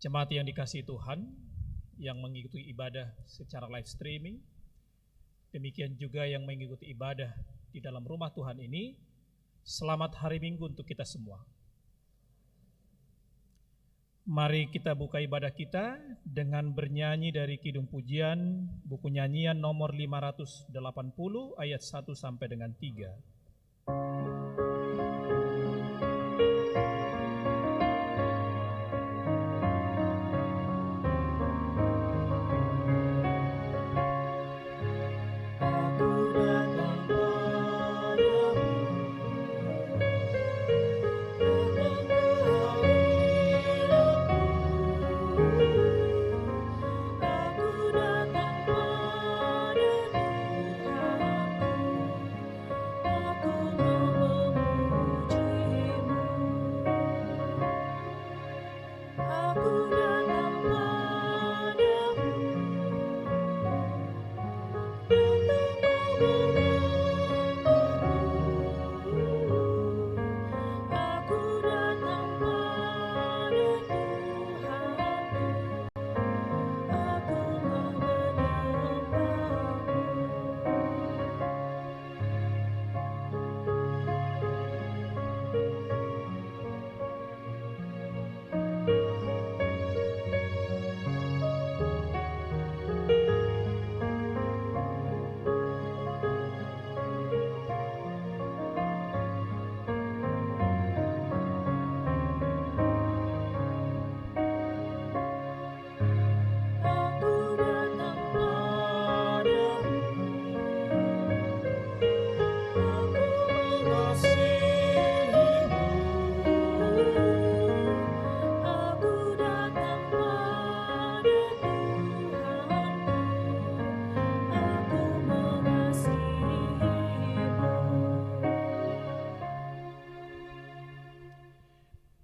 Jemaat yang dikasihi Tuhan, yang mengikuti ibadah secara live streaming, demikian juga yang mengikuti ibadah di dalam rumah Tuhan ini, selamat hari Minggu untuk kita semua. Mari kita buka ibadah kita dengan bernyanyi dari Kidung Pujian, buku nyanyian nomor 580 ayat 1 sampai dengan 3.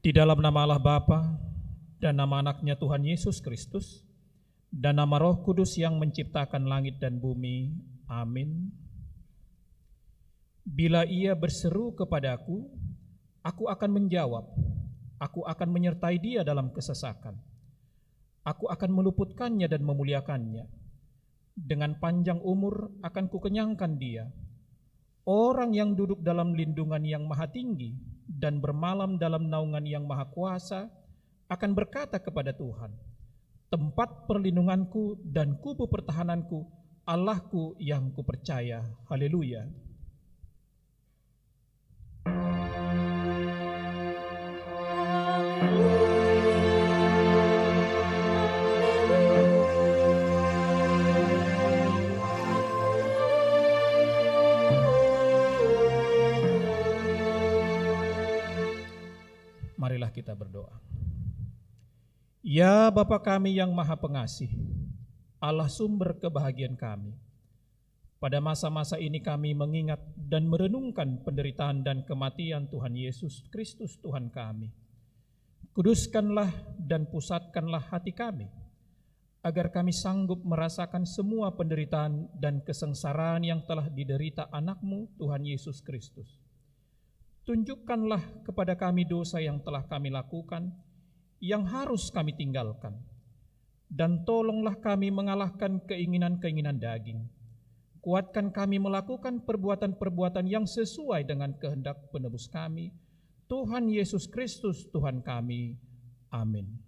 Di dalam nama Allah Bapa dan nama anaknya Tuhan Yesus Kristus dan nama Roh Kudus yang menciptakan langit dan bumi. Amin. Bila ia berseru kepadaku, aku akan menjawab. Aku akan menyertai dia dalam kesesakan. Aku akan meluputkannya dan memuliakannya. Dengan panjang umur akan kukenyangkan dia. Orang yang duduk dalam lindungan yang maha tinggi dan bermalam dalam naungan yang maha kuasa akan berkata kepada Tuhan, tempat perlindunganku dan kubu pertahananku, Allahku yang kupercaya. Haleluya. Marilah kita berdoa. Ya Bapa kami yang Maha Pengasih, Allah sumber kebahagiaan kami. Pada masa-masa ini kami mengingat dan merenungkan penderitaan dan kematian Tuhan Yesus Kristus Tuhan kami. Kuduskanlah dan pusatkanlah hati kami, agar kami sanggup merasakan semua penderitaan dan kesengsaraan yang telah diderita anak-Mu Tuhan Yesus Kristus. Tunjukkanlah kepada kami dosa yang telah kami lakukan, yang harus kami tinggalkan. Dan tolonglah kami mengalahkan keinginan-keinginan daging. Kuatkan kami melakukan perbuatan-perbuatan yang sesuai dengan kehendak penebus kami, Tuhan Yesus Kristus Tuhan kami. Amin.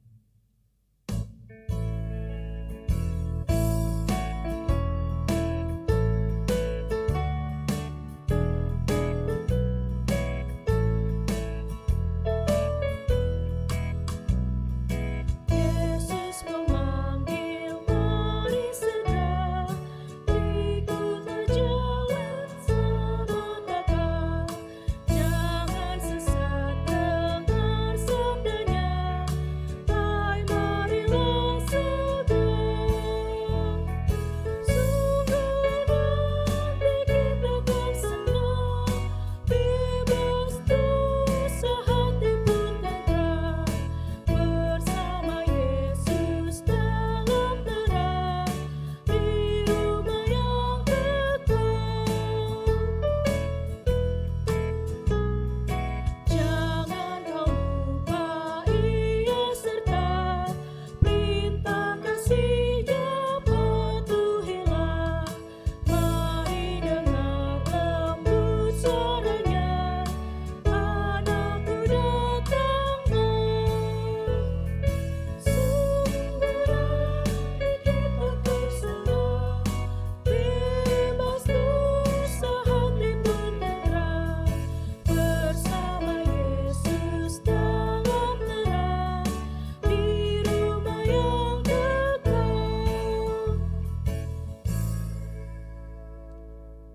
Jangan sesat dengar sabdanya.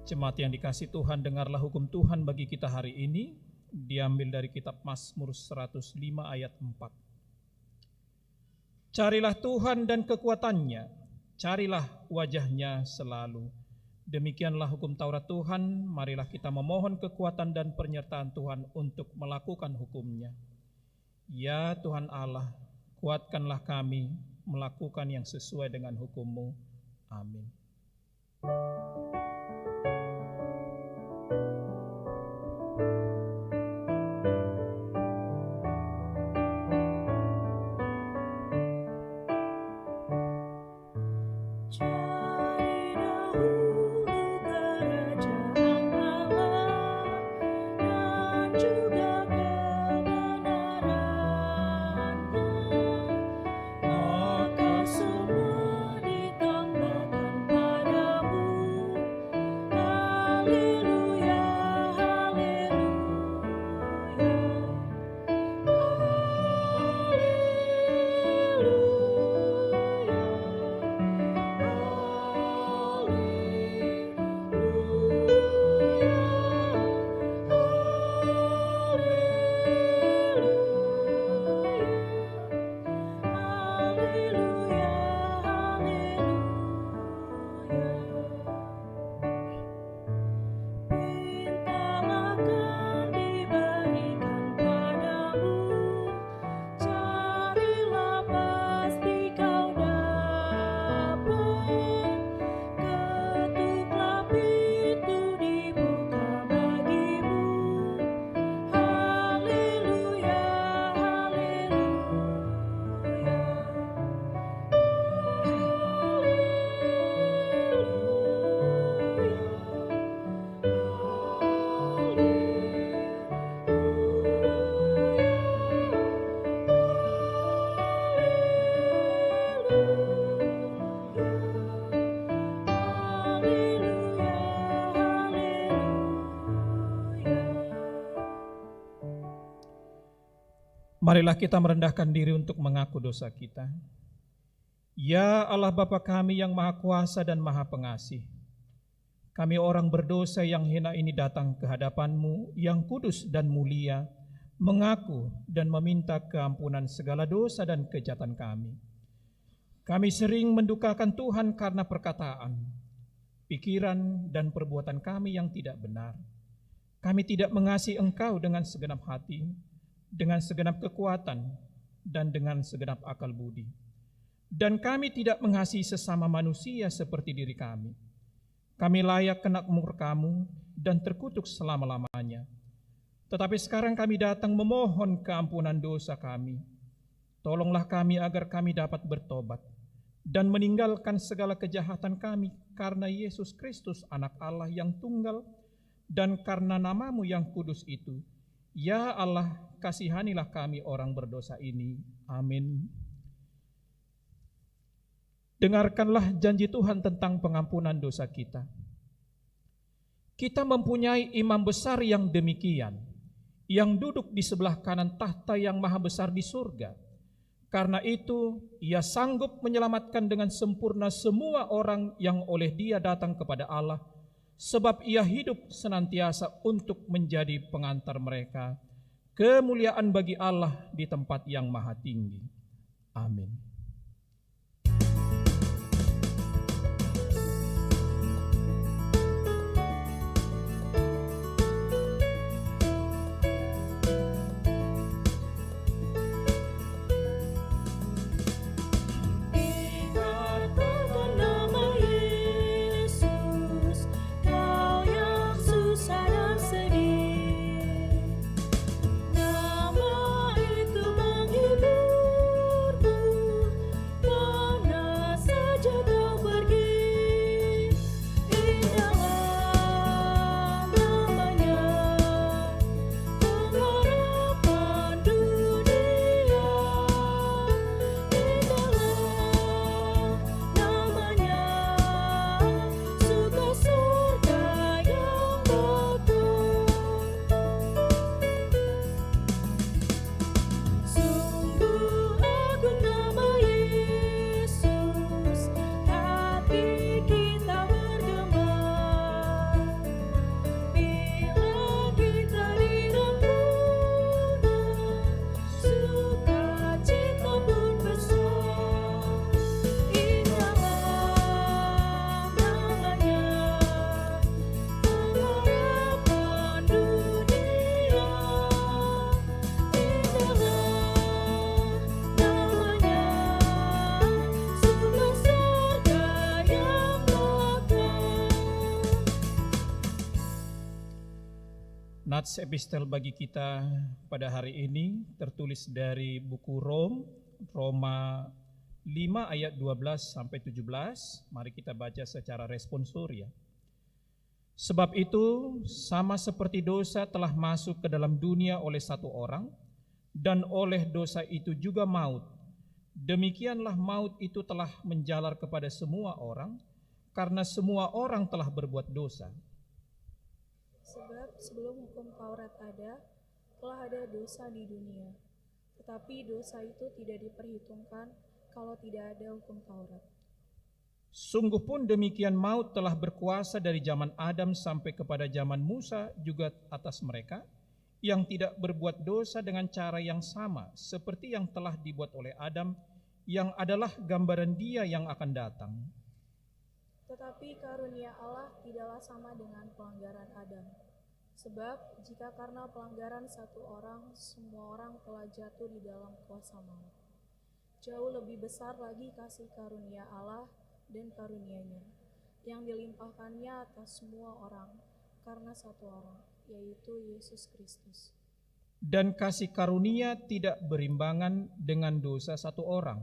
Jemaat yang dikasih Tuhan, dengarlah hukum Tuhan bagi kita hari ini, diambil dari kitab Mazmur 105 ayat 4. Carilah Tuhan dan kekuatannya, carilah wajahnya selalu. Demikianlah hukum Taurat Tuhan, marilah kita memohon kekuatan dan penyertaan Tuhan untuk melakukan hukumnya. Ya Tuhan Allah, kuatkanlah kami melakukan yang sesuai dengan hukum-Mu. Amin. Marilah kita merendahkan diri untuk mengaku dosa kita. Ya Allah Bapa kami yang Maha Kuasa dan Maha Pengasih, kami orang berdosa yang hina ini datang ke hadapan-Mu yang kudus dan mulia, mengaku dan meminta keampunan segala dosa dan kejahatan kami. Kami sering mendukakan Tuhan karena perkataan, pikiran, dan perbuatan kami yang tidak benar. Kami tidak mengasihi Engkau dengan segenap hati, dengan segenap kekuatan, dan dengan segenap akal budi. Dan kami tidak mengasihi sesama manusia seperti diri kami. Kami layak kena murka-Mu dan terkutuk selama-lamanya. Tetapi sekarang kami datang memohon keampunan dosa kami. Tolonglah kami agar kami dapat bertobat dan meninggalkan segala kejahatan kami karena Yesus Kristus Anak Allah yang tunggal dan karena nama-Mu yang kudus itu. Ya Allah, kasihanilah kami orang berdosa ini. Amin. Dengarkanlah janji Tuhan tentang pengampunan dosa kita. Kita mempunyai imam besar yang demikian, yang duduk di sebelah kanan tahta yang maha besar di surga. Karena itu, Ia sanggup menyelamatkan dengan sempurna semua orang yang oleh Dia datang kepada Allah, sebab Ia hidup senantiasa untuk menjadi pengantar mereka. Kemuliaan bagi Allah di tempat yang maha tinggi. Amin. Nama itu menghibur. Nats epistel bagi kita pada hari ini tertulis dari buku Roma 5 ayat 12 sampai 17. Mari kita baca secara responsori ya. Sebab itu sama seperti dosa telah masuk ke dalam dunia oleh satu orang, dan oleh dosa itu juga maut. Demikianlah maut itu telah menjalar kepada semua orang, karena semua orang telah berbuat dosa. Sebab sebelum hukum Taurat ada, telah ada dosa di dunia. Tetapi dosa itu tidak diperhitungkan kalau tidak ada hukum Taurat. Sungguh pun demikian maut telah berkuasa dari zaman Adam sampai kepada zaman Musa juga atas mereka, yang tidak berbuat dosa dengan cara yang sama, seperti yang telah dibuat oleh Adam, yang adalah gambaran Dia yang akan datang. Tetapi karunia Allah tidaklah sama dengan pelanggaran Adam. Sebab jika karena pelanggaran satu orang, semua orang telah jatuh di dalam kuasa maut, jauh lebih besar lagi kasih karunia Allah dan karunia-Nya yang dilimpahkannya atas semua orang karena satu orang, yaitu Yesus Kristus. Dan kasih karunia tidak berimbangan dengan dosa satu orang,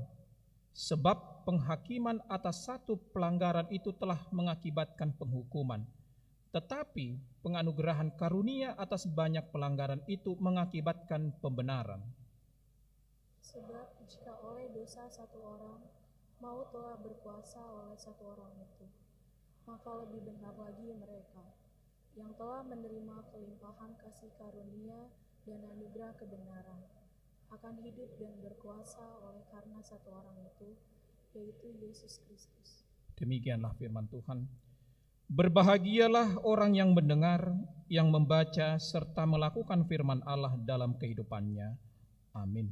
sebab penghakiman atas satu pelanggaran itu telah mengakibatkan penghukuman. Tetapi penganugerahan karunia atas banyak pelanggaran itu mengakibatkan pembenaran. Sebab jika oleh dosa satu orang, maut telah berkuasa oleh satu orang itu, maka lebih benar lagi mereka yang telah menerima kelimpahan kasih karunia dan anugerah kebenaran akan hidup dan berkuasa oleh karena satu orang itu, yaitu Yesus Kristus. Demikianlah firman Tuhan. Berbahagialah orang yang mendengar, yang membaca, serta melakukan firman Allah dalam kehidupannya. Amin.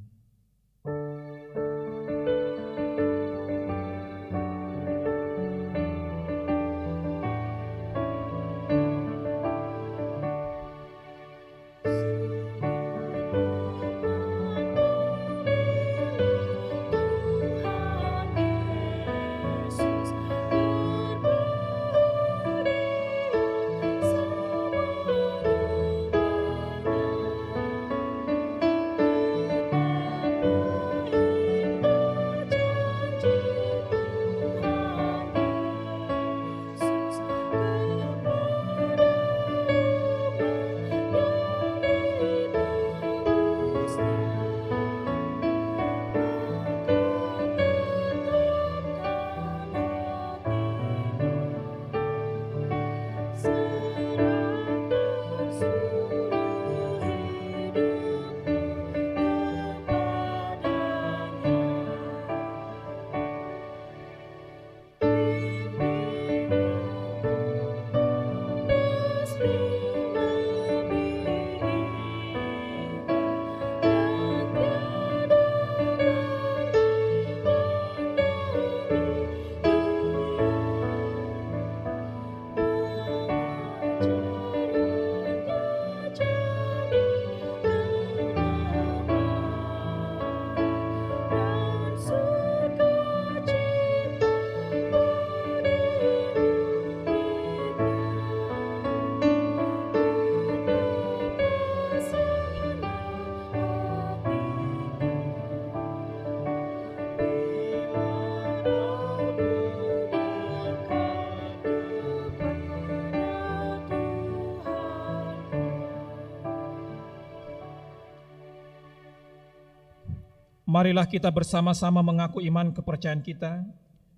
Marilah kita bersama-sama mengaku iman kepercayaan kita.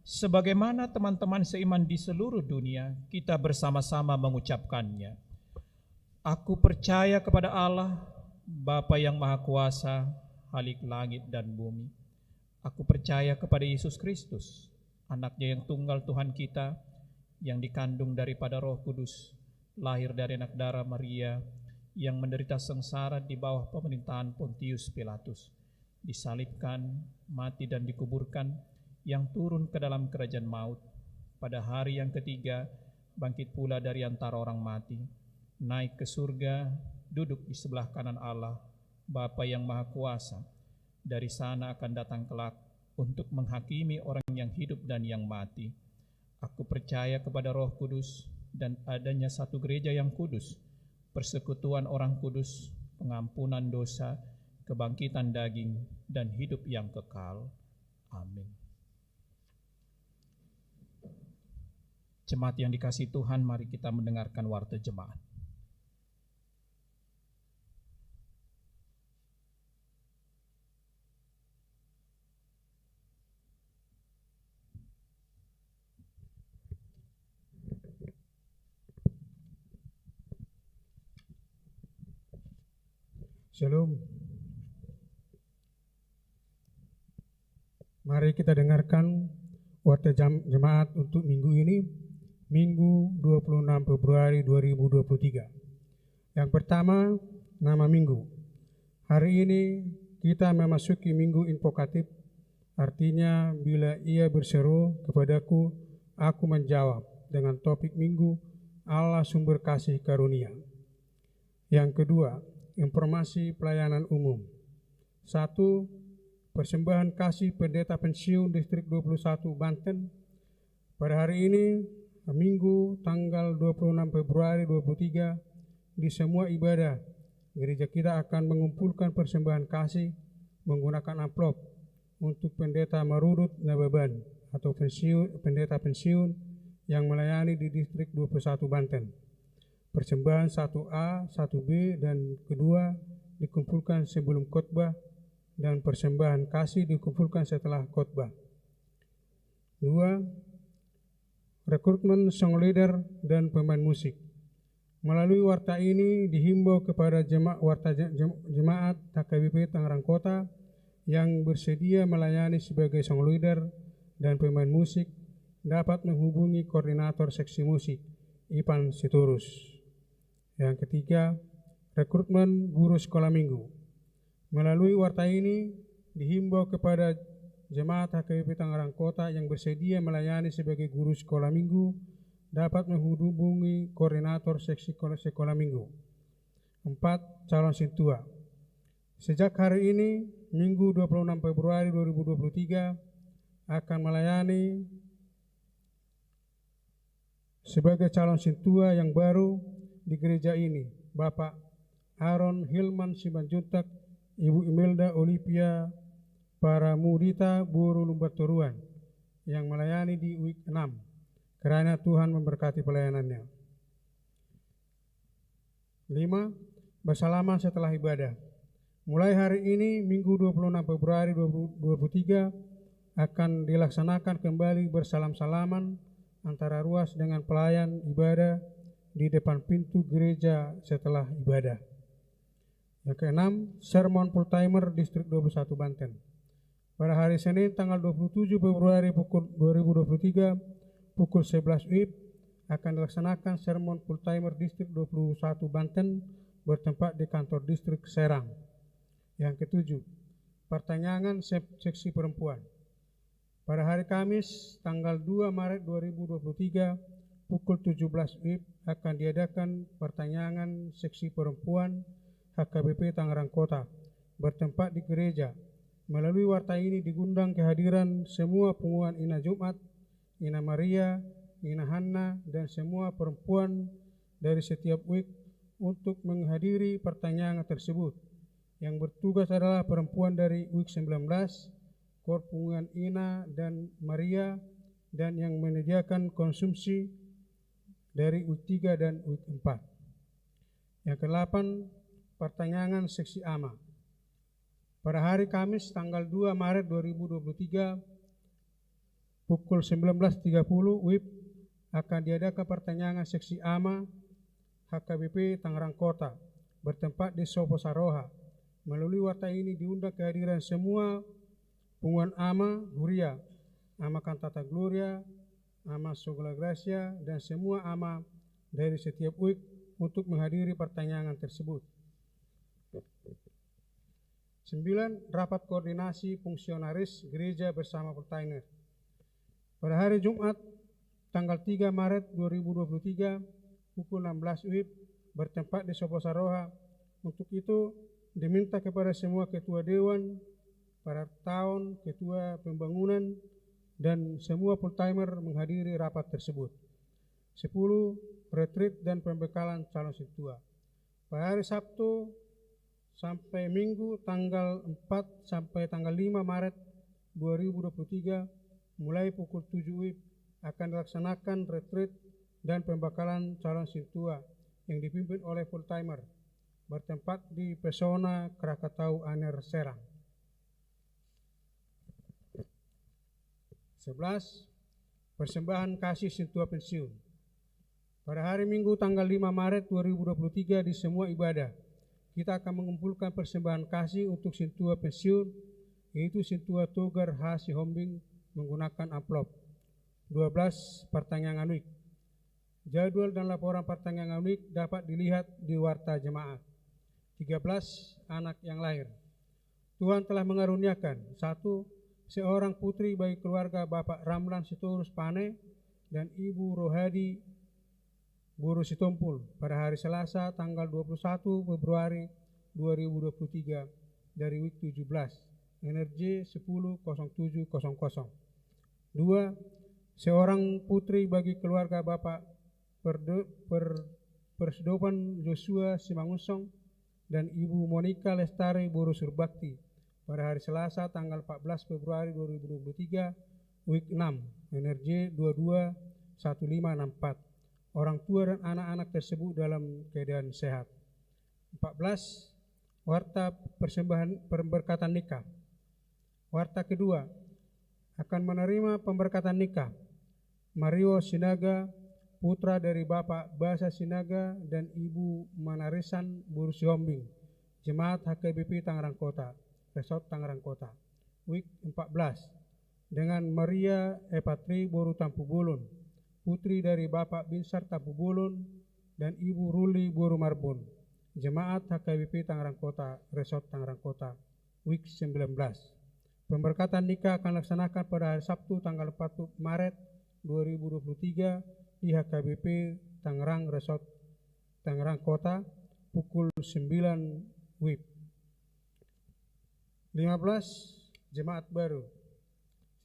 Sebagaimana teman-teman seiman di seluruh dunia, kita bersama-sama mengucapkannya. Aku percaya kepada Allah, Bapa yang Maha Kuasa, Khalik langit dan bumi. Aku percaya kepada Yesus Kristus, Anak-Nya yang tunggal Tuhan kita, yang dikandung daripada Roh Kudus, lahir dari anak darah Maria, yang menderita sengsara di bawah pemerintahan Pontius Pilatus, disalibkan, mati dan dikuburkan, yang turun ke dalam kerajaan maut, pada hari yang ketiga bangkit pula dari antara orang mati, naik ke surga, duduk di sebelah kanan Allah, Bapa yang Maha Kuasa. Dari sana akan datang kelak untuk menghakimi orang yang hidup dan yang mati. Aku percaya kepada Roh Kudus dan adanya satu gereja yang kudus, persekutuan orang kudus, pengampunan dosa, kebangkitan daging, dan hidup yang kekal. Amin. Jemaat yang dikasihi Tuhan, mari kita mendengarkan warta jemaat. Shalom. Mari kita dengarkan warta jemaat untuk minggu ini, Minggu 26 Februari 2023. Yang pertama, nama minggu. Hari ini kita memasuki minggu invokatif, artinya bila ia berseru kepadaku, aku menjawab, dengan topik minggu, Allah sumber kasih karunia. Yang kedua, informasi pelayanan umum. 1. Persembahan kasih pendeta pensiun Distrik 21 Banten. Pada hari ini, Minggu tanggal 26 Februari 2023, di semua ibadah, gereja kita akan mengumpulkan persembahan kasih menggunakan amplop untuk pendeta Marurut Nababan atau pendeta pensiun yang melayani di Distrik 21 Banten. Persembahan 1A, 1B, dan kedua dikumpulkan sebelum khotbah dan persembahan kasih dikumpulkan setelah khotbah. 2. Rekrutmen song leader dan pemain musik. Melalui warta ini dihimbau kepada jemaat HKBP Tangerang Kota yang bersedia melayani sebagai song leader dan pemain musik dapat menghubungi koordinator seksi musik Ipan Sitorus. Yang ketiga, rekrutmen guru sekolah minggu. Melalui warta ini dihimbau kepada jemaat HKBP Tangerang Kota yang bersedia melayani sebagai guru sekolah minggu dapat menghubungi koordinator seksi sekolah minggu. 4. Calon sintua. Sejak hari ini, Minggu 26 Februari 2023, akan melayani sebagai calon sintua yang baru di gereja ini, Bapak Aaron Hilman Simanjuntak, Ibu Imelda Olivia Paramudita Buru Lumbatoruan yang melayani di week 6. Kiranya Tuhan memberkati pelayanannya. 5. Bersalaman setelah ibadah. Mulai hari ini, Minggu 26 Februari 2023, akan dilaksanakan kembali bersalam-salaman antara ruas dengan pelayan ibadah di depan pintu gereja setelah ibadah. Yang keenam, sermon full timer Distrik 21 Banten. Pada hari Senin tanggal 27 Februari 2023 pukul 11 WIB akan dilaksanakan sermon full timer Distrik 21 Banten bertempat di kantor Distrik Serang. Yang ketujuh, pertanyaan seksi perempuan. Pada hari Kamis tanggal 2 Maret 2023 pukul 17 WIB akan diadakan pertanyaan seksi perempuan HKBP Tangerang Kota bertempat di gereja. Melalui warta ini digundang kehadiran semua pengumuman Ina Jumat, Ina Maria, Ina Hanna, dan semua perempuan dari setiap week untuk menghadiri pertanyaan tersebut. Yang bertugas adalah perempuan dari week 19, Kor Pengumuman Ina dan Maria, dan yang menyediakan konsumsi dari week 3 dan week 4. Yang ke-8, pertanyaan seksi AMA. Pada hari Kamis tanggal 2 Maret 2023 pukul 19.30 WIB akan diadakan pertanyaan seksi AMA HKBP Tangerang Kota bertempat di Sopo Saroha. Melalui warta ini diundang kehadiran semua pengumuman AMA Huria, AMA Cantata Gloria, AMA Sogola Gracia, dan semua AMA dari setiap week untuk menghadiri pertanyaan tersebut. 9. Rapat koordinasi fungsionaris gereja bersama Pertainer. Pada hari Jumat tanggal 3 Maret 2023 pukul 16 WIB bertempat di Sopo Saroha. Untuk itu diminta kepada semua ketua dewan, para tahun, ketua pembangunan, dan semua full-timer menghadiri rapat tersebut. 10. Retreat dan pembekalan calon sintua. pada hari Sabtu sampai Minggu tanggal 4 sampai tanggal 5 Maret 2023 mulai pukul 7 WIB akan dilaksanakan retreat dan pembekalan calon sintua yang dipimpin oleh full timer bertempat di Pesona Krakatau Aner Serang. 11. Persembahan kasih sintua pensiun. Pada hari Minggu tanggal 5 Maret 2023 di semua ibadah, kita akan mengumpulkan persembahan kasih untuk sintua pensiun, yaitu sintua Togar H. Sihombing menggunakan amplop. 12. Pertanyaan week. Jadwal dan laporan pertanyaan week dapat dilihat di Warta Jemaat. 13. Anak yang lahir. Tuhan telah mengaruniakan 1. Seorang putri bagi keluarga Bapak Ramlan Sitorus Pane dan Ibu Rohadi Buru Sitompul pada hari Selasa tanggal 21 Februari 2023 dari week 17, energi 10.07.00. 2. Seorang putri bagi keluarga Bapak Persdopan Joshua Simangunsong dan Ibu Monica Lestari Buru Surbakti pada hari Selasa tanggal 14 Februari 2023, week 6, energi 22.1564. Orang tua dan anak-anak tersebut dalam keadaan sehat. 14. Warta persembahan pemberkatan nikah. Warta kedua akan menerima pemberkatan nikah Mario Sinaga, putra dari Bapak Basa Sinaga dan Ibu Manarisan Buru Sihombing, Jemaat HKBP Tangerang Kota, Resort Tangerang Kota, week 14, dengan Maria Epatri Buru Tampu Bulun, putri dari Bapak Binsar Tampu Bulun dan Ibu Ruli Buru Marbun, Jemaat HKBP Tangerang Kota, Resort Tangerang Kota, week 19. Pemberkatan nikah akan dilaksanakan pada hari Sabtu tanggal 4 Maret 2023 di HKBP Tangerang Resort Tangerang Kota pukul 9 WIB. 15. Jemaat baru.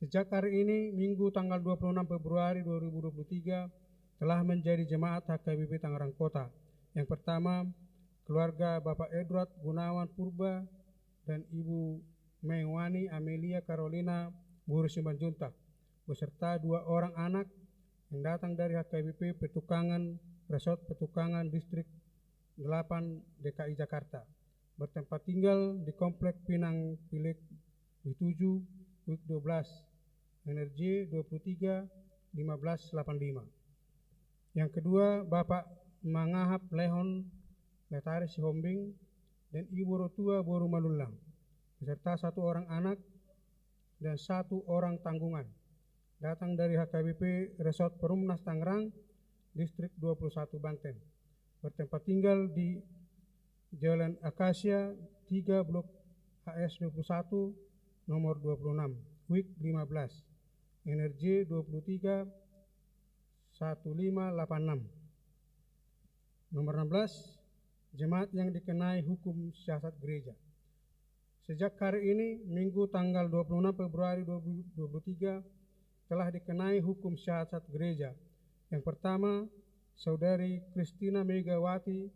Sejak hari ini, Minggu tanggal 26 Februari 2023, telah menjadi jemaat HKBP Tangerang Kota. Yang pertama, keluarga Bapak Edward Gunawan Purba dan Ibu Mewani Amelia Carolina Buru Simanjuntak, beserta 2 orang anak yang datang dari HKBP Petukangan, Resort Petukangan Distrik 8 DKI Jakarta, bertempat tinggal di Komplek Pinang Pilik 7, week 12, energi 23.1585. Yang kedua, Bapak Mangahap Lehon Letari Sihombing dan Ibu Rotua Boru Malulang, beserta 1 orang anak dan 1 orang tanggungan, datang dari HKBP Resort Perumnas Tangerang, Distrik 21 Banten, bertempat tinggal di Jalan Akasia 3 Blok HS 21 nomor 26, week 15, energi 23.1586. Nomor 16, jemaat yang dikenai hukum siasat gereja. Sejak hari ini, Minggu tanggal 26 Februari 2023, telah dikenai hukum siasat gereja. Yang pertama, Saudari Kristina Megawati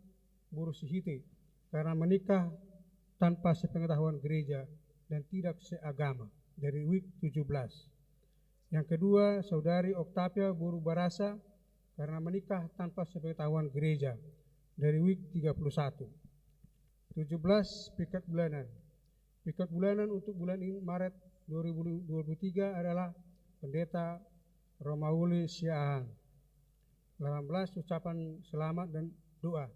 Buru Sihite karena menikah tanpa sepengetahuan gereja dan tidak seagama dari week 17. Yang kedua, Saudari Oktavia Buru Barasa karena menikah tanpa sepengetahuan gereja dari week 31. 17. Piket bulanan. Piket bulanan untuk bulan ini Maret 2023 adalah Pendeta Romauli Siahan. 18. Ucapan selamat dan doa.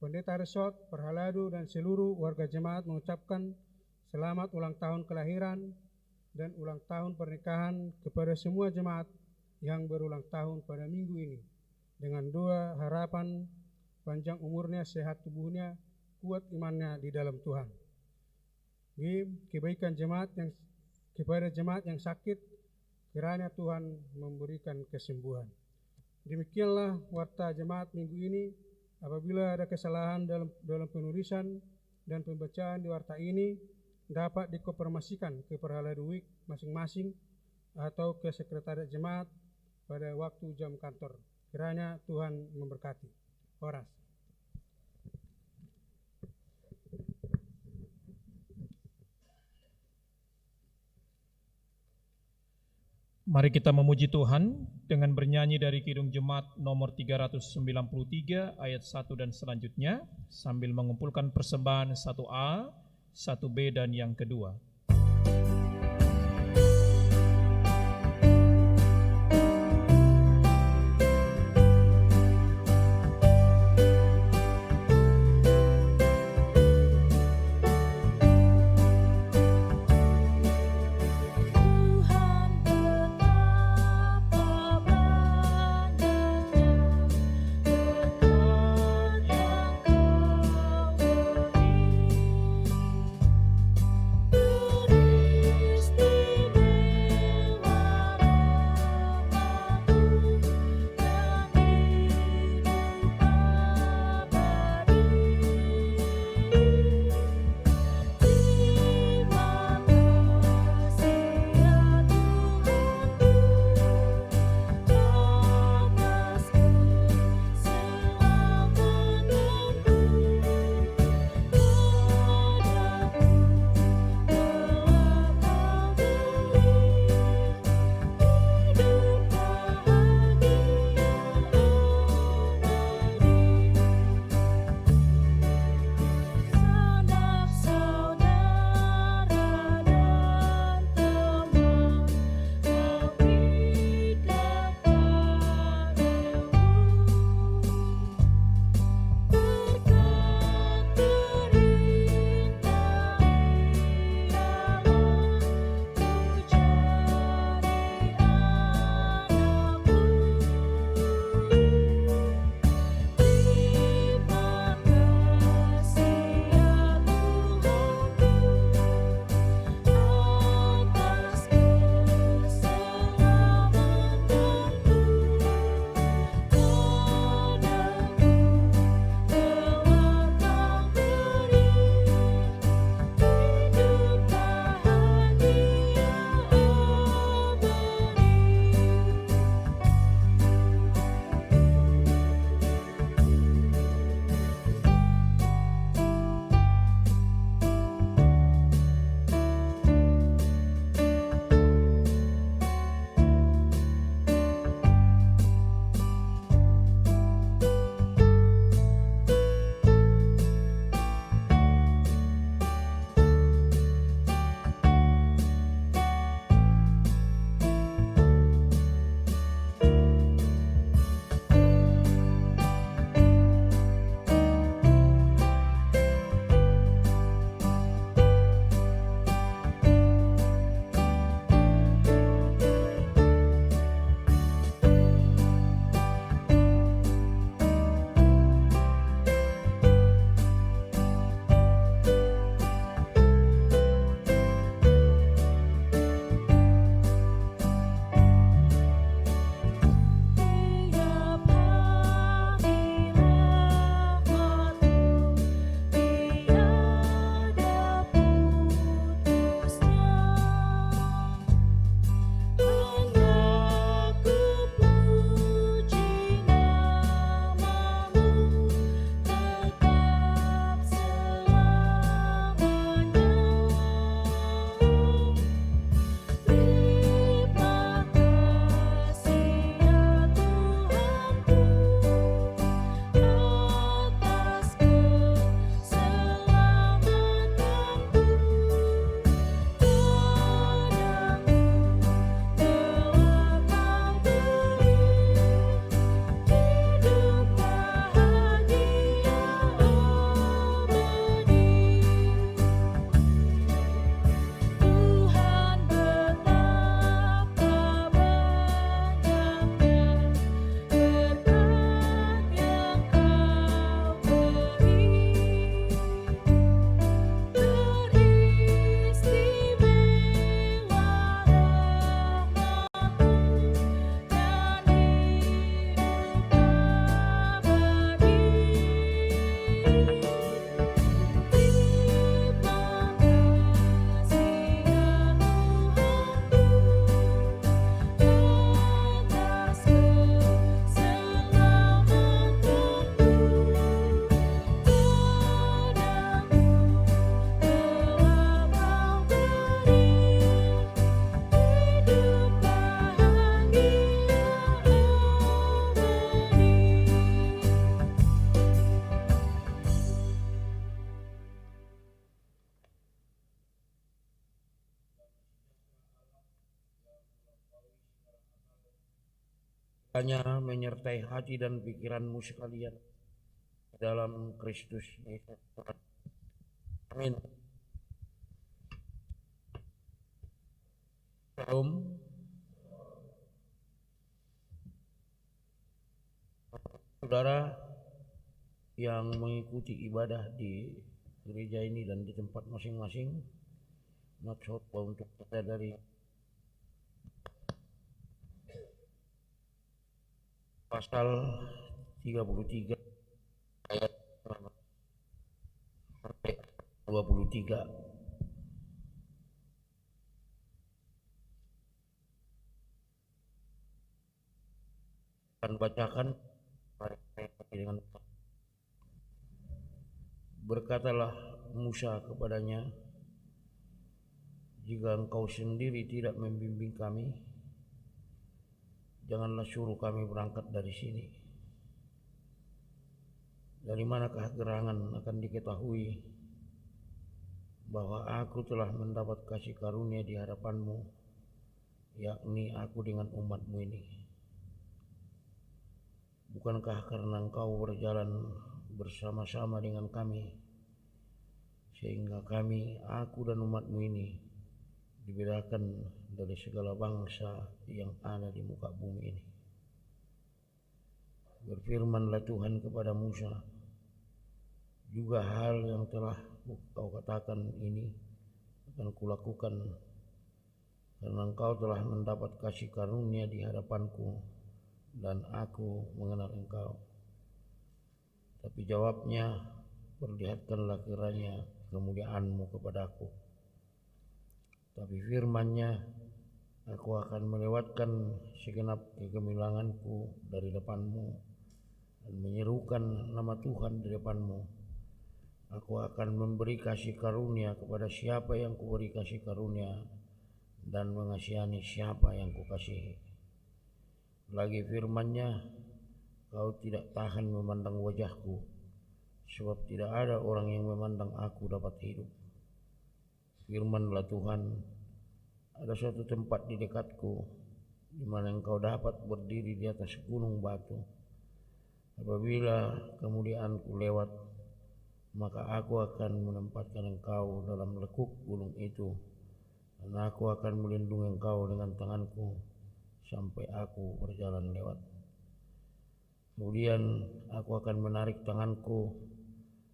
Pendeta Resort, Perhaladu dan seluruh warga jemaat mengucapkan selamat ulang tahun kelahiran dan ulang tahun pernikahan kepada semua jemaat yang berulang tahun pada minggu ini, dengan doa harapan panjang umurnya, sehat tubuhnya, kuat imannya di dalam Tuhan. Kebaikan jemaat kepada jemaat yang sakit, kiranya Tuhan memberikan kesembuhan. Demikianlah warta jemaat minggu ini. Apabila ada kesalahan dalam penulisan dan pembacaan di warta ini, dapat dikonfirmasikan ke Perhaladu Week masing-masing atau ke sekretariat jemaat pada waktu jam kantor. Kiranya Tuhan memberkati. Horas. Mari kita memuji Tuhan dengan bernyanyi dari Kidung Jemaat nomor 393 ayat 1 dan selanjutnya sambil mengumpulkan persembahan 1A, 1B dan yang kedua. Tuhan hanya menyertai hati dan pikiranmu sekalian dalam Kristus Yesus. Amin. Shalom. Saudara yang mengikuti ibadah di gereja ini dan di tempat masing-masing, khotbah untuk kita dari pasal 33 ayat sampai 23. Akan bacakan dengan berkatalah Musa kepadanya, jika engkau sendiri tidak membimbing kami, janganlah suruh kami berangkat dari sini. Dari manakah gerangan akan diketahui bahwa aku telah mendapat kasih karunia di hadapanmu, yakni aku dengan umatmu ini? Bukankah karena engkau berjalan bersama-sama dengan kami, sehingga kami, aku dan umatmu ini, dibedakan dari segala bangsa yang ada di muka bumi ini? Berfirmanlah Tuhan kepada Musa, juga hal yang telah kau katakan ini akan kulakukan, karena engkau telah mendapat kasih karunia di hadapanku dan aku mengenal engkau. Tapi jawabnya, perlihatkanlah kiranya kemuliaanmu kepadaku. Tapi firman-Nya, aku akan melewatkan segenap kegemilanganku dari depanmu dan menyerukan nama Tuhan di depanmu. Aku akan memberi kasih karunia kepada siapa yang kuberi kasih karunia dan mengasihani siapa yang kukasihi. Lagi firman-Nya, kau tidak tahan memandang wajahku, sebab tidak ada orang yang memandang aku dapat hidup. Firmanlah Tuhan, ada suatu tempat di dekatku, di mana engkau dapat berdiri di atas gunung batu. Apabila kemuliaanku lewat, maka aku akan menempatkan engkau dalam lekuk gunung itu, dan aku akan melindungi engkau dengan tanganku sampai aku berjalan lewat. Kemudian aku akan menarik tanganku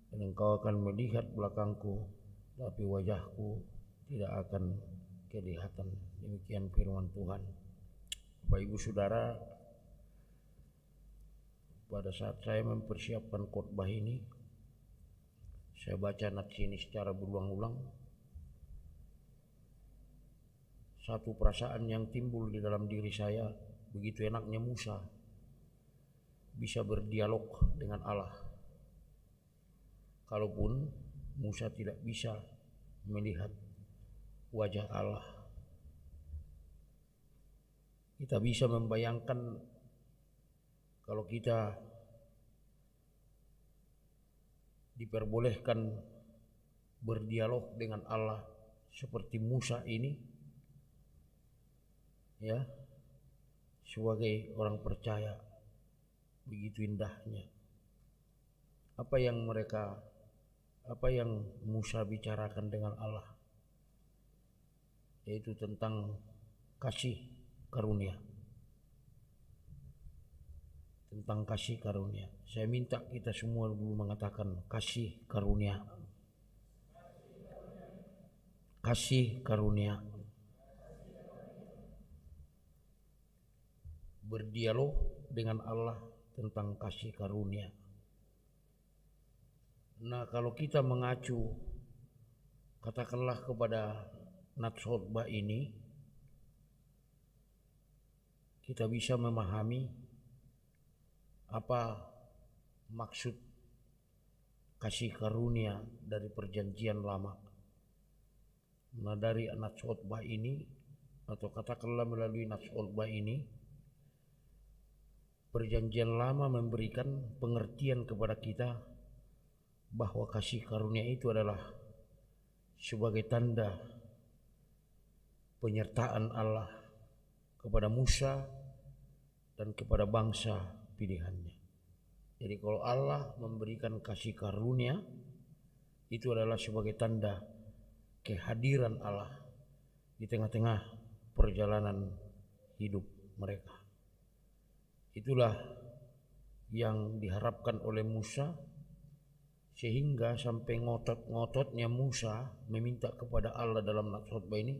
dan engkau akan melihat belakangku, tapi wajahku tidak akan kelihatan. Demikian firman Tuhan. Bapak Ibu Saudara, pada saat saya mempersiapkan khotbah ini, saya baca nats ini secara berulang-ulang. Satu perasaan yang timbul di dalam diri saya, begitu enaknya Musa bisa berdialog dengan Allah. Kalaupun Musa tidak bisa melihat wajah Allah, kita bisa membayangkan kalau kita diperbolehkan berdialog dengan Allah seperti Musa ini, ya, sebagai orang percaya, begitu indahnya. Apa yang Musa bicarakan dengan Allah, yaitu tentang kasih karunia. Tentang kasih karunia. Saya minta kita semua dulu mengatakan kasih karunia. Kasih karunia. Berdialog dengan Allah tentang kasih karunia. Nah, kalau kita mengacu katakanlah kepada nats khotbah ini, kita bisa memahami apa maksud kasih karunia dari perjanjian lama. Nah, dari nats khotbah ini, atau katakanlah melalui nats khotbah ini, perjanjian lama memberikan pengertian kepada kita bahwa kasih karunia itu adalah sebagai tanda penyertaan Allah kepada Musa dan kepada bangsa pilihannya. Jadi kalau Allah memberikan kasih karunia, itu adalah sebagai tanda kehadiran Allah di tengah-tengah perjalanan hidup mereka. Itulah yang diharapkan oleh Musa, sehingga sampai ngotot-ngototnya Musa meminta kepada Allah dalam khotbah ini,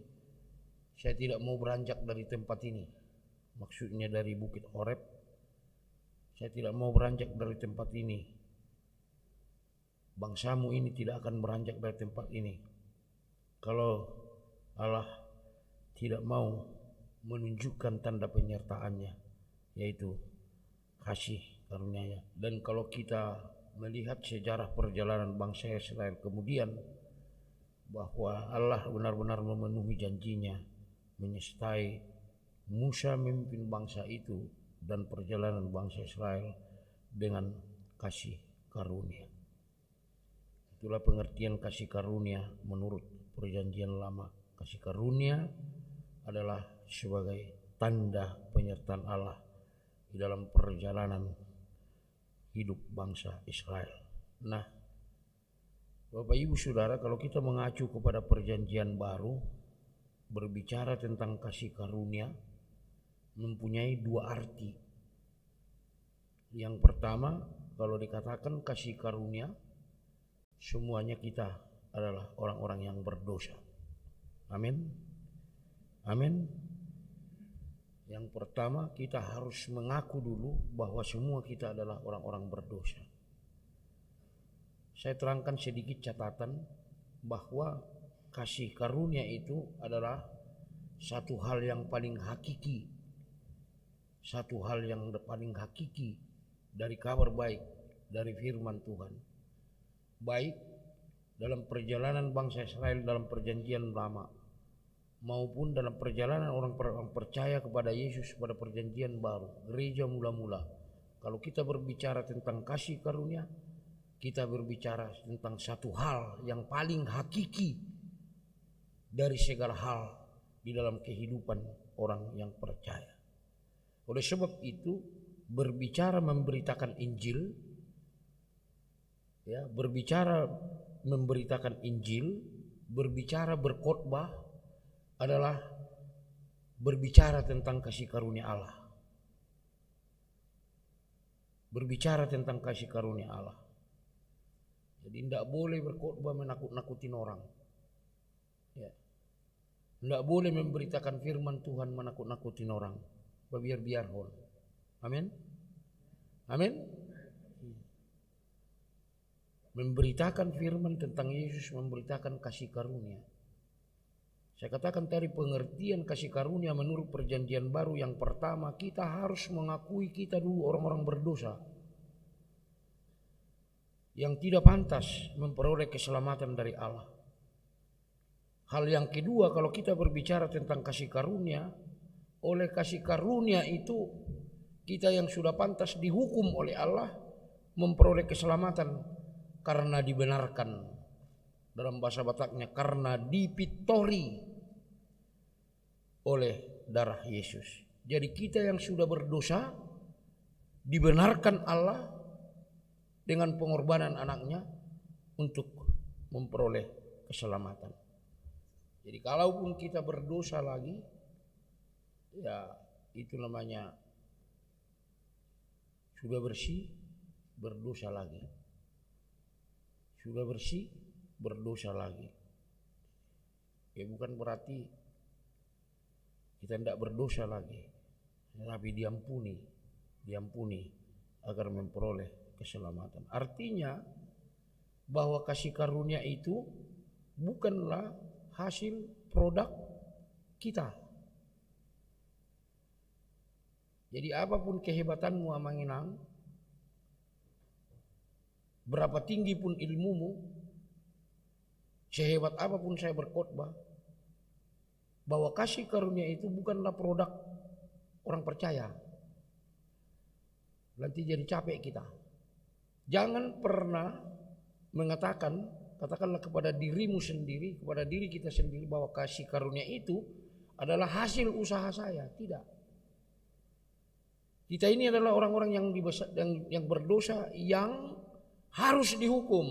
saya tidak mau beranjak dari tempat ini. Maksudnya dari Bukit Horeb, saya tidak mau beranjak dari tempat ini. Bangsamu ini tidak akan beranjak dari tempat ini kalau Allah tidak mau menunjukkan tanda penyertaannya, yaitu kasih karunia-Nya. Dan kalau kita melihat sejarah perjalanan bangsa Israel kemudian, bahwa Allah benar-benar memenuhi janjinya, menyertai Musa memimpin bangsa itu dan perjalanan bangsa Israel dengan kasih karunia. Itulah pengertian kasih karunia menurut perjanjian lama. Kasih karunia adalah sebagai tanda penyertaan Allah di dalam perjalanan hidup bangsa Israel. Nah, Bapak Ibu Saudara, kalau kita mengacu kepada perjanjian baru, berbicara tentang kasih karunia mempunyai dua arti. Yang pertama, kalau dikatakan kasih karunia, semuanya kita adalah orang-orang yang berdosa. Amin. Amin. Yang pertama, kita harus mengaku dulu bahwa semua kita adalah orang-orang berdosa. Saya terangkan sedikit catatan bahwa kasih karunia itu adalah satu hal yang paling hakiki. Satu hal yang paling hakiki dari kabar baik, dari firman Tuhan. Baik dalam perjalanan bangsa Israel dalam perjanjian lama, maupun dalam perjalanan orang percaya kepada Yesus pada perjanjian baru, gereja mula-mula. Kalau kita berbicara tentang kasih karunia, kita berbicara tentang satu hal yang paling hakiki dari segala hal di dalam kehidupan orang yang percaya. Oleh sebab itu, berbicara memberitakan Injil, ya, berbicara memberitakan Injil, berbicara berkhotbah adalah berbicara tentang kasih karunia Allah. Berbicara tentang kasih karunia Allah. Jadi tidak boleh berkhotbah menakut-nakutin orang. Ya. Tidak boleh memberitakan firman Tuhan menakut-nakutin orang. Biar hol. Amin. Amin. Memberitakan firman tentang Yesus, memberitakan kasih karunia. Saya katakan tadi, pengertian kasih karunia menurut perjanjian baru yang pertama, kita harus mengakui kita dulu orang-orang berdosa yang tidak pantas memperoleh keselamatan dari Allah. Hal yang kedua, kalau kita berbicara tentang kasih karunia, oleh kasih karunia itu kita yang sudah pantas dihukum oleh Allah memperoleh keselamatan karena dibenarkan. Dalam bahasa Bataknya, karena dipitori oleh darah Yesus. Jadi kita yang sudah berdosa dibenarkan Allah dengan pengorbanan anaknya untuk memperoleh keselamatan. Jadi kalaupun kita berdosa lagi, ya itu namanya sudah bersih, berdosa lagi. Sudah bersih, berdosa lagi. Ya bukan berarti kita tidak berdosa lagi, tapi diampuni agar memperoleh keselamatan. Artinya bahwa kasih karunia itu bukanlah hasil produk kita. Jadi apapun kehebatanmu Amanginang, berapa tinggi pun ilmumu, sehebat apapun saya berkhotbah, bahwa kasih karunia itu bukanlah produk orang percaya. Nanti jadi capek kita. Jangan pernah mengatakan, katakanlah kepada dirimu sendiri, kepada diri kita sendiri, bahwa kasih karunia itu adalah hasil usaha saya. Tidak. Kita ini adalah orang-orang yang berdosa, yang harus dihukum,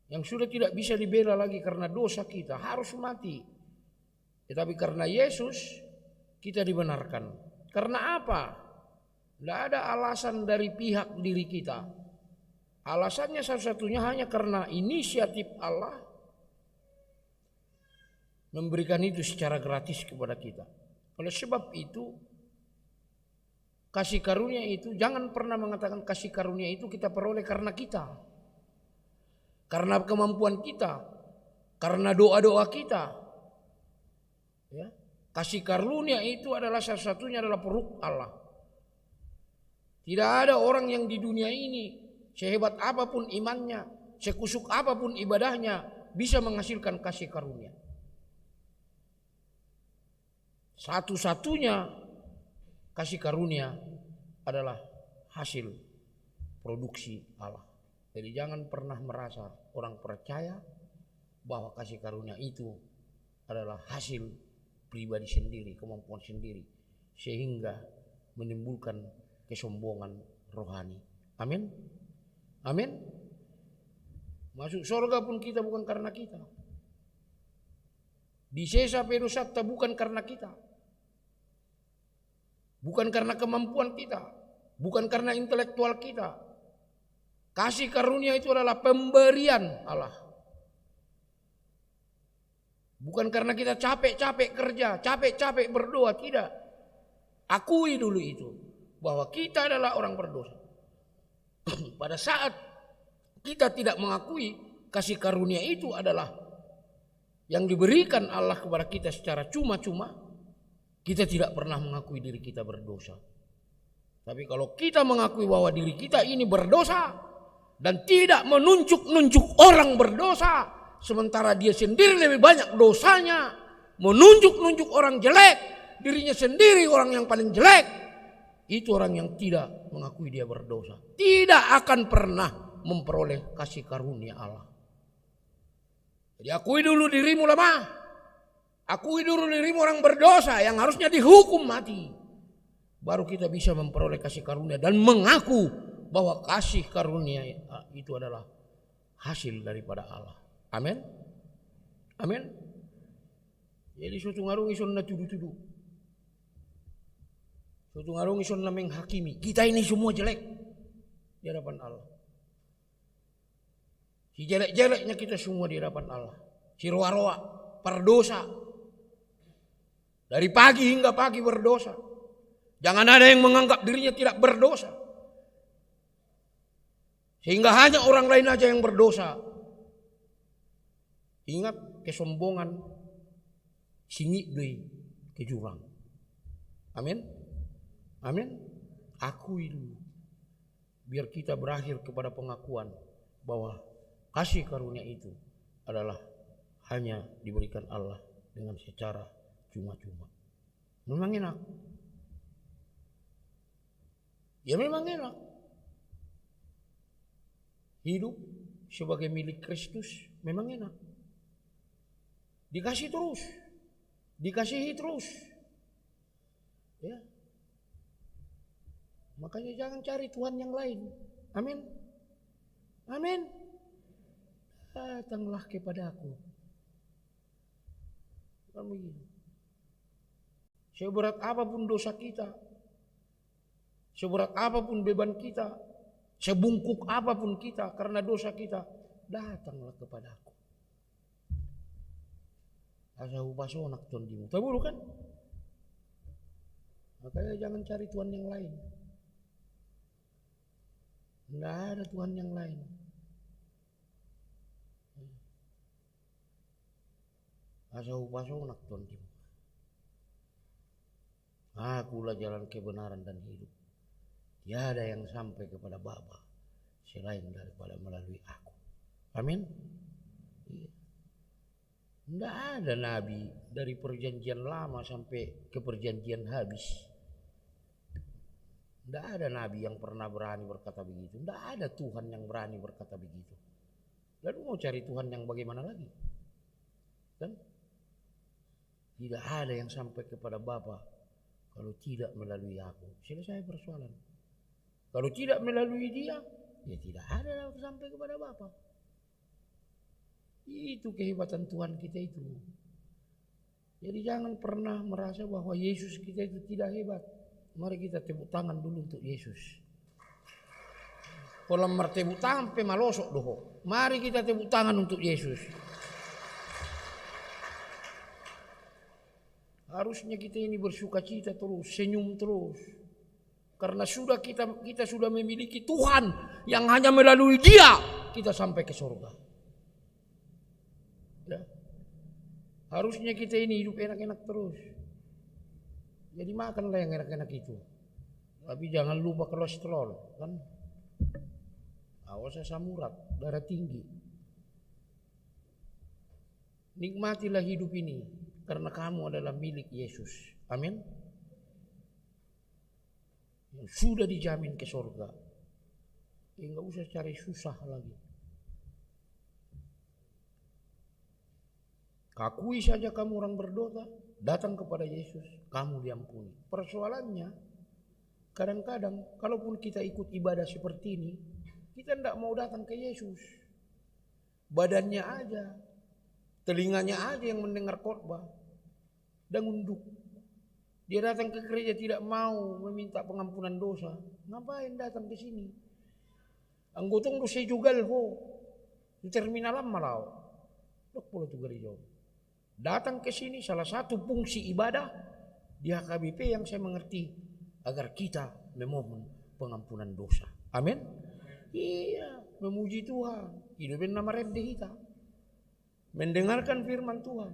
yang sudah tidak bisa dibela lagi karena dosa kita, harus mati. Tetapi karena Yesus kita dibenarkan. Karena apa? Tidak ada alasan dari pihak diri kita. Alasannya satu-satunya hanya karena inisiatif Allah memberikan itu secara gratis kepada kita. Oleh sebab itu, kasih karunia itu, jangan pernah mengatakan kasih karunia itu kita peroleh karena kita, karena kemampuan kita, karena doa-doa kita. Ya. Kasih karunia itu adalah salah satunya adalah peruk Allah. Tidak ada orang yang di dunia ini, sehebat apapun imannya, sekusuk apapun ibadahnya, bisa menghasilkan kasih karunia. Satu-satunya kasih karunia adalah hasil produksi Allah. Jadi jangan pernah merasa orang percaya bahwa kasih karunia itu adalah hasil pribadi sendiri, kemampuan sendiri, sehingga menimbulkan kesombongan rohani. Amin. Amin. Masuk surga pun kita bukan karena kita. Disesa pedosata bukan karena kita. Bukan karena kemampuan kita, bukan karena intelektual kita. Kasih karunia itu adalah pemberian Allah. Bukan karena kita capek-capek kerja, capek-capek berdoa, tidak. Akui dulu itu, bahwa kita adalah orang berdosa. Pada saat kita tidak mengakui kasih karunia itu adalah yang diberikan Allah kepada kita secara cuma-cuma, kita tidak pernah mengakui diri kita berdosa. Tapi kalau kita mengakui bahwa diri kita ini berdosa dan tidak menunjuk-nunjuk orang berdosa, sementara dia sendiri lebih banyak dosanya, menunjuk-nunjuk orang jelek, dirinya sendiri orang yang paling jelek, itu orang yang tidak mengakui dia berdosa, tidak akan pernah memperoleh kasih karunia Allah. Jadi akui dulu dirimu lemah. Akui dulu dirimu orang berdosa yang harusnya dihukum mati. Baru kita bisa memperoleh kasih karunia dan mengaku bahwa kasih karunia itu adalah hasil daripada Allah. Amin. Amin. Jadi suatu ngarung ison na tudu-tudu. Suatu ngarung ison na menghakimi. Kita ini semua jelek di hadapan Allah. Si jelek-jeleknya kita semua di hadapan Allah. Si roa-roa, perdosa. Dari pagi hingga pagi berdosa. Jangan ada yang menganggap dirinya tidak berdosa. Sehingga hanya orang lain aja yang berdosa. Ingat kesombongan singi deui ke jurang. Amin. Amin. Akui dulu. Biar kita berakhir kepada pengakuan bahwa kasih karunia itu adalah hanya diberikan Allah dengan secara cuma-cuma. Memang enak. Ya memang enak. Hidup sebagai milik Kristus memang enak. Dikasih terus. Dikasihi terus. Ya. Makanya jangan cari Tuhan yang lain. Amin. Amin. Datanglah kepadaku. Bukan begitu. Seberat apapun dosa kita, seberat apapun beban kita, sebungkuk apapun kita karena dosa kita, datanglah kepadaku. Asa upasonak Tuhan dimu. Tahu kan? Makanya jangan cari Tuhan yang lain. Tidak ada Tuhan yang lain. Asa upasonak Tuhan dimu. Akulah jalan kebenaran dan hidup. Tiada yang sampai kepada Bapa selain daripada melalui aku. Amin. Tidak ada nabi dari perjanjian lama sampai ke perjanjian habis. Tidak ada nabi yang pernah berani berkata begitu. Tidak ada Tuhan yang berani berkata begitu. Lalu mau cari Tuhan yang bagaimana lagi? Kan? Tidak ada yang sampai kepada Bapa Kalau tidak melalui aku, selesai persoalan. Kalau tidak melalui dia, ya tidak ada sampai kepada Bapa. Itu kehebatan Tuhan kita itu. Jadi jangan pernah merasa bahwa Yesus kita itu tidak hebat. Mari kita tepuk tangan dulu untuk Yesus. Kalau mar tepuk tangan pe malosok doho. Mari kita tepuk tangan untuk Yesus. Harusnya kita ini bersukacita terus, senyum terus. Karena kita sudah memiliki Tuhan yang hanya melalui Dia kita sampai ke surga. Ya. Harusnya kita ini hidup enak-enak terus. Jadi makanlah yang enak-enak itu. Tapi jangan lupa kolesterol, kan? Awas asam urat, darah tinggi. Nikmatilah hidup ini karena kamu adalah milik Yesus. Amin. Yang sudah dijamin ke surga. Enggak usah cari susah lagi. Akui saja kamu orang berdosa, datang kepada Yesus, kamu diampuni. Persoalannya, kadang-kadang kalaupun kita ikut ibadah seperti ini, kita tidak mau datang ke Yesus. Badannya aja, telinganya aja yang mendengar khotbah dan unduk. Dia datang ke gereja tidak mau meminta pengampunan dosa. Ngapain datang ke sini? Anggotong dosa jugal ho. Di terminal malau. Dok pula tu gereja. Datang ke sini salah satu fungsi ibadah di HKBP yang saya mengerti agar kita memohon pengampunan dosa. Amin. Iya, memuji Tuhan, hidupin nama redde kita, mendengarkan firman Tuhan,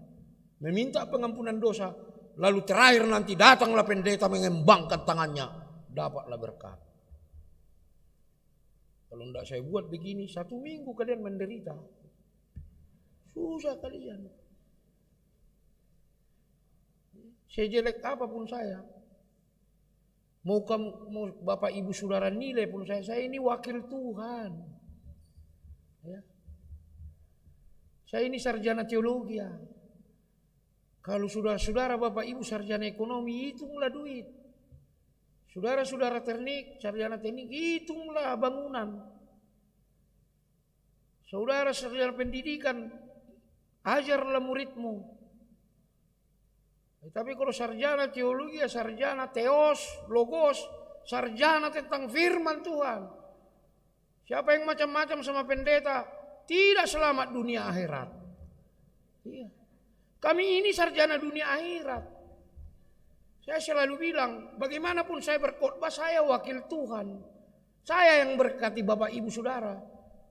meminta pengampunan dosa, lalu terakhir nanti datanglah pendeta mengembangkan tangannya, dapatlah berkat. Kalau tidak saya buat begini, 1 minggu kalian menderita, susah kalian. Sejelek apapun saya, mau Bapak Ibu Saudara nilai pun saya ini wakil Tuhan. Ya. Saya ini sarjana teologi. Ya. Kalau saudara-saudara Bapak Ibu sarjana ekonomi, hitunglah duit. Saudara-saudara teknik, sarjana teknik, hitunglah bangunan. Saudara sarjana pendidikan, ajarlah muridmu. Tapi kalau sarjana teologi, sarjana teos, logos, sarjana tentang firman Tuhan. Siapa yang macam-macam sama pendeta, tidak selamat dunia akhirat. Iya. Kami ini sarjana dunia akhirat. Saya selalu bilang, bagaimanapun saya berkhotbah, saya wakil Tuhan. Saya yang berkati Bapak Ibu Saudara.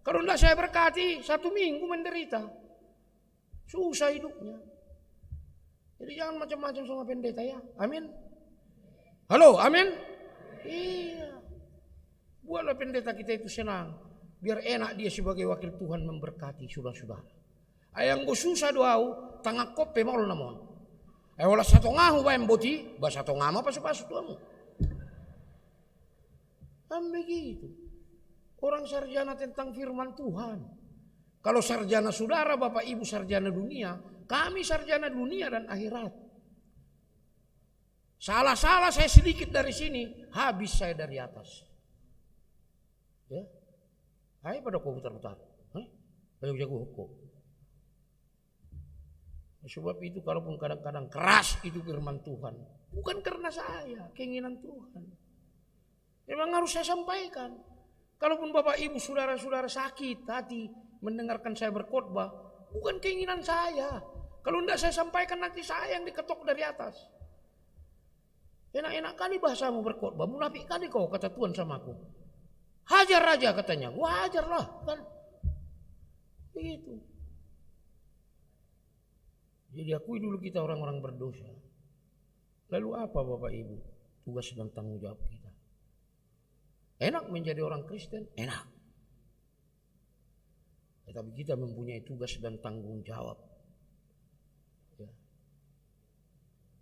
Kalau tidak saya berkati, 1 minggu menderita. Susah hidupnya. Jadi jangan macam-macam sama pendeta ya. Amin. Halo, amin. Iya. Buatlah pendeta kita itu senang. Biar enak dia sebagai wakil Tuhan memberkati saudara-saudara. Ayang go susah doau, tangak kope maul namon. Wala satu ngahu ba emboti, ba satu ngama pasu-pasu tuamu. Begitu. Orang sarjana tentang firman Tuhan. Kalau sarjana saudara, Bapak Ibu sarjana dunia, kami sarjana dunia dan akhirat. Salah-salah saya sedikit dari sini, habis saya dari atas. Ya, ayo pada kau putar-putar. Ayo jago hukum. Sebab itu kalaupun kadang-kadang keras itu firman Tuhan, bukan karena saya, keinginan Tuhan. Memang harus saya sampaikan. Kalaupun Bapak Ibu saudara-saudara sakit hati mendengarkan saya berkhotbah, bukan keinginan saya. Kalau tidak saya sampaikan nanti saya yang diketok dari atas. Enak-enak kali bahasamu berkhotbah, munafik kali kau kata Tuhan sama aku. Hajar aja katanya, gua hajarlah kan. Begitu. Jadi akui dulu kita orang-orang berdosa. Lalu apa Bapak Ibu? Tugas dan tanggung jawab kita. Enak menjadi orang Kristen? Enak. Tetapi kita mempunyai tugas dan tanggung jawab. Ya.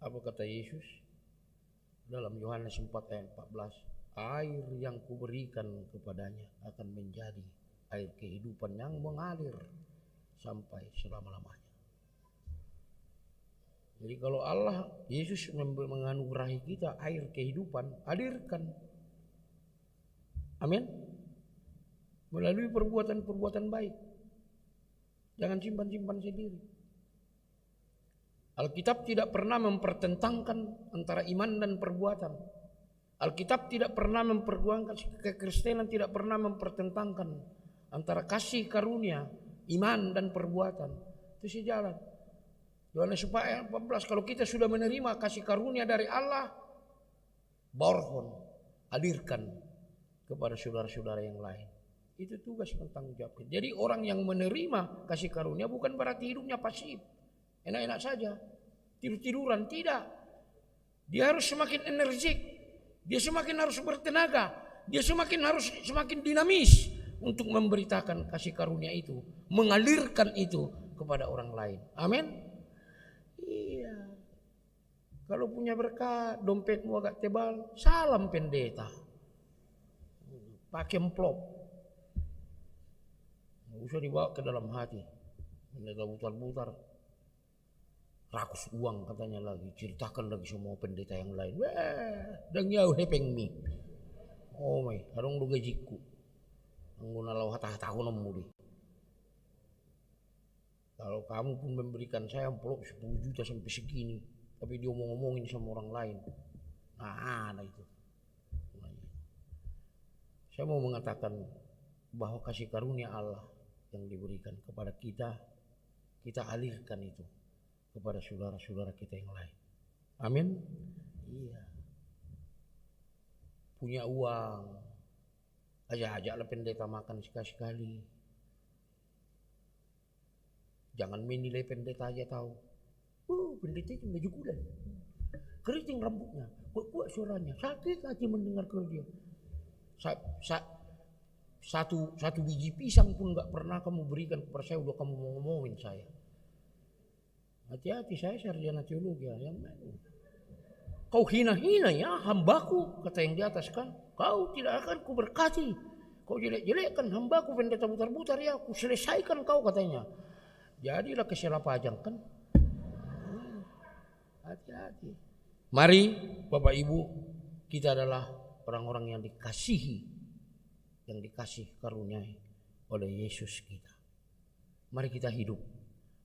Apa kata Yesus? Dalam Yohanes 4 ayat 14. Air yang kuberikan kepadanya akan menjadi air kehidupan yang mengalir sampai selama-lamanya. Jadi kalau Allah, Yesus menganugerahi kita air kehidupan, alirkan. Amin. Melalui perbuatan-perbuatan baik. Jangan simpan-simpan sendiri. Alkitab tidak pernah mempertentangkan antara iman dan perbuatan. Alkitab tidak pernah memperjuangkan, kekristenan tidak pernah mempertentangkan antara kasih karunia, iman dan perbuatan. Itu sejalan. Yohanes 4:14, kalau kita sudah menerima kasih karunia dari Allah, borhon, alirkan kepada saudara-saudara yang lain. Itu tugas dan tanggung jawab. Jadi orang yang menerima kasih karunia bukan berarti hidupnya pasif, enak-enak saja, tidur-tiduran, tidak. Dia harus semakin energik, dia semakin harus bertenaga, dia semakin dinamis untuk memberitakan kasih karunia itu, mengalirkan itu kepada orang lain. Amin. Iya. Kalau punya berkat, dompetmu agak tebal, salam pendeta. Pakai amplop. Nggak usah dibawa ke dalam hati. Pendeta butar-butar. Rakus uang katanya lagi. Ceritakan lagi semua pendeta yang lain. Dan jauh hepeng mi. Oh my, harung lu gajiku. Angguna lau hata-hataku nomudi. Kalau kamu pun memberikan saya amplop 10 juta sampai segini, tapi dia ngomongin sama orang lain. Nah, ada itu. Saya mau mengatakan bahwa kasih karunia Allah yang diberikan kepada kita, kita alirkan itu kepada saudara-saudara kita yang lain. Amin. Iya. Punya uang, ajaklah pendeta makan sekali-sekali. Jangan menilai pendeta aja tahu. Pendeta itu baju gula, keriting rambutnya, kuat suaranya, sakit hati mendengar dia. Satu biji pisang pun nggak pernah kamu berikan kepada saya, udah kamu mau ngomongin saya. Hati-hati, saya sarjana teologi ya. Kau hina-hina ya hambaku, kata yang di atas kan. Kau tidak akan kuberkati. Kau jelek-jelekkan hambaku pendeta butar-butar ya, ku selesaikan kau katanya. Jadilah kesalahpajang kan. Hati-hati. Mari Bapak Ibu, kita adalah orang-orang yang dikasihi, yang dikasih karuniai oleh Yesus kita. Mari kita hidup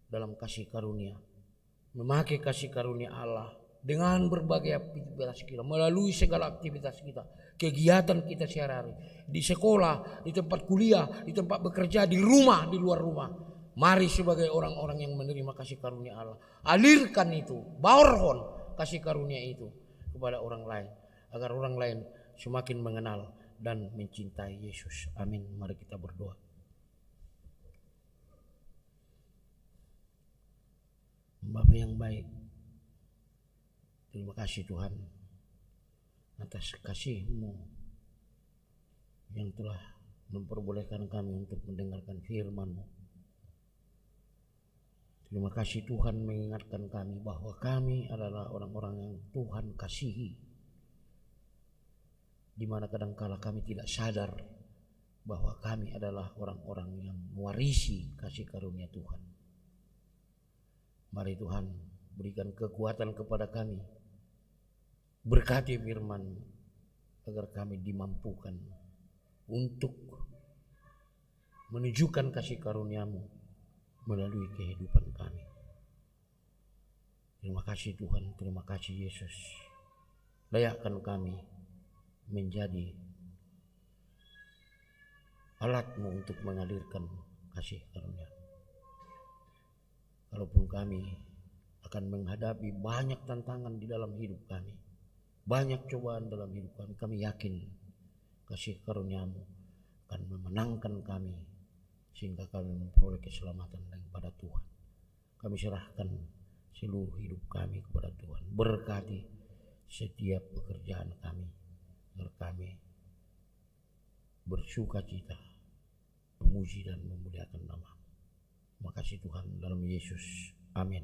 dalam kasih karunia, memakai kasih karunia Allah dengan berbagai aktivitas kita, melalui segala aktivitas kita, kegiatan kita sehari-hari, di sekolah, di tempat kuliah, di tempat bekerja, di rumah, di luar rumah. Mari sebagai orang-orang yang menerima kasih karunia Allah, alirkan itu, borhon kasih karunia itu kepada orang lain, agar orang lain semakin mengenal dan mencintai Yesus. Amin. Mari kita berdoa. Bapa yang baik, terima kasih Tuhan atas kasih-Mu yang telah memperbolehkan kami untuk mendengarkan firman-Mu. Terima kasih Tuhan mengingatkan kami bahwa kami adalah orang-orang yang Tuhan kasihi, di mana kadangkala kami tidak sadar bahwa kami adalah orang-orang yang mewarisi kasih karunia Tuhan. Mari Tuhan berikan kekuatan kepada kami, berkati firman agar kami dimampukan untuk menunjukkan kasih karunia-Mu melalui kehidupan kami. Terima kasih Tuhan, terima kasih Yesus. Layakkan kami menjadi alat-Mu untuk mengalirkan kasih karunia. Kalaupun kami akan menghadapi banyak tantangan di dalam hidup kami, banyak cobaan dalam hidup kami, kami yakin kasih karunia-Mu akan memenangkan kami sehingga kami memperoleh keselamatan daripada Tuhan. Kami serahkan seluruh hidup kami kepada Tuhan. Berkati setiap pekerjaan kami, agar kami bersuka cita, memuji dan memuliakan nama. Terima kasih Tuhan dalam Yesus. Amin.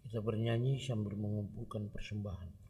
Kita bernyanyi sambil mengumpulkan persembahan.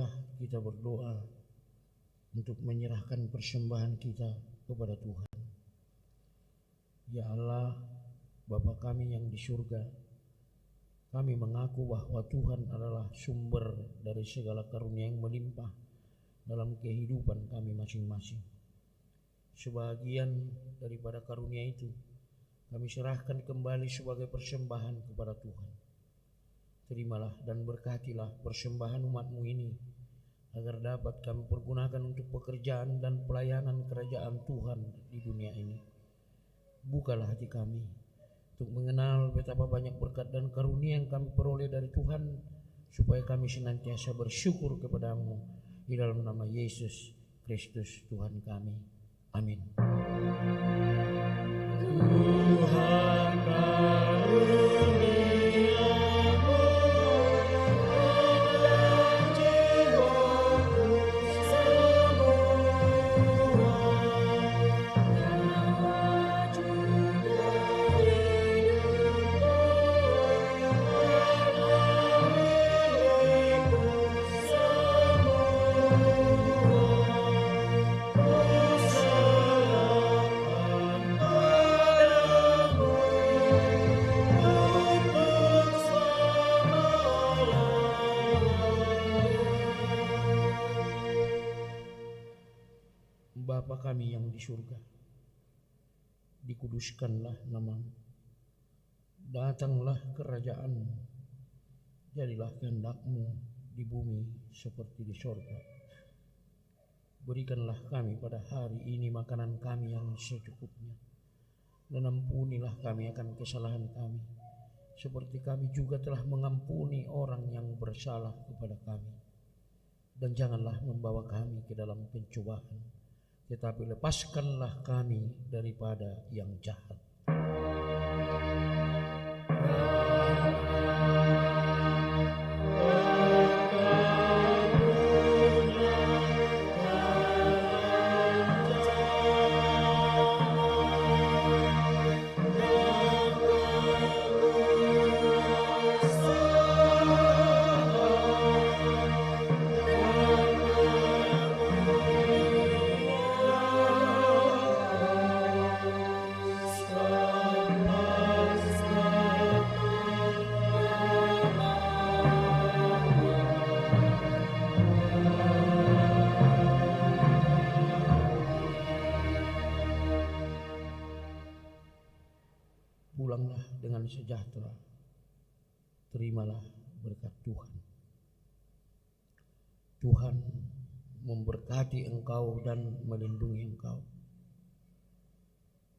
Marilah kita berdoa untuk menyerahkan persembahan kita kepada Tuhan. Ya Allah, Bapa kami yang di surga, kami mengaku bahwa Tuhan adalah sumber dari segala karunia yang melimpah dalam kehidupan kami masing-masing. Sebagian daripada karunia itu kami serahkan kembali sebagai persembahan kepada Tuhan. Terimalah dan berkatilah persembahan umat-Mu ini, agar dapat kami pergunakan untuk pekerjaan dan pelayanan kerajaan Tuhan di dunia ini. Bukalah hati kami untuk mengenal betapa banyak berkat dan karunia yang kami peroleh dari Tuhan, supaya kami senantiasa bersyukur kepada-Mu di dalam nama Yesus Kristus Tuhan kami. Amin. Tuhan Bapa kami yang di surga, dikuduskanlah nama-Mu, datanglah kerajaan-Mu, jadilah kehendak-Mu di bumi seperti di surga. Berikanlah kami pada hari ini makanan kami yang secukupnya, dan ampunilah kami akan kesalahan kami, seperti kami juga telah mengampuni orang yang bersalah kepada kami. Dan janganlah membawa kami ke dalam pencobaan, tetapi lepaskanlah kami daripada yang jahat. Pulanglah dengan sejahtera. Terimalah berkat Tuhan. Tuhan memberkati engkau dan melindungi engkau.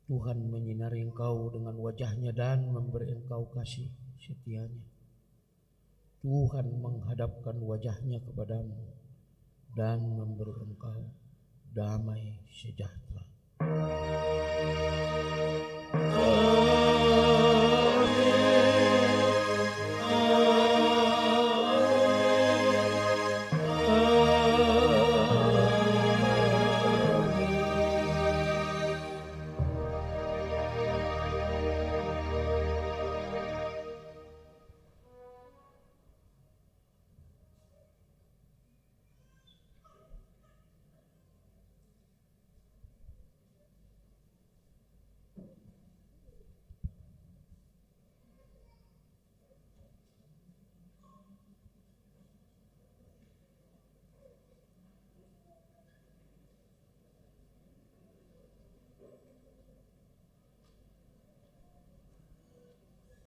Tuhan menyinari engkau dengan wajah-Nya dan memberi engkau kasih setia-Nya. Tuhan menghadapkan wajah-Nya kepadamu dan memberi engkau damai sejahtera.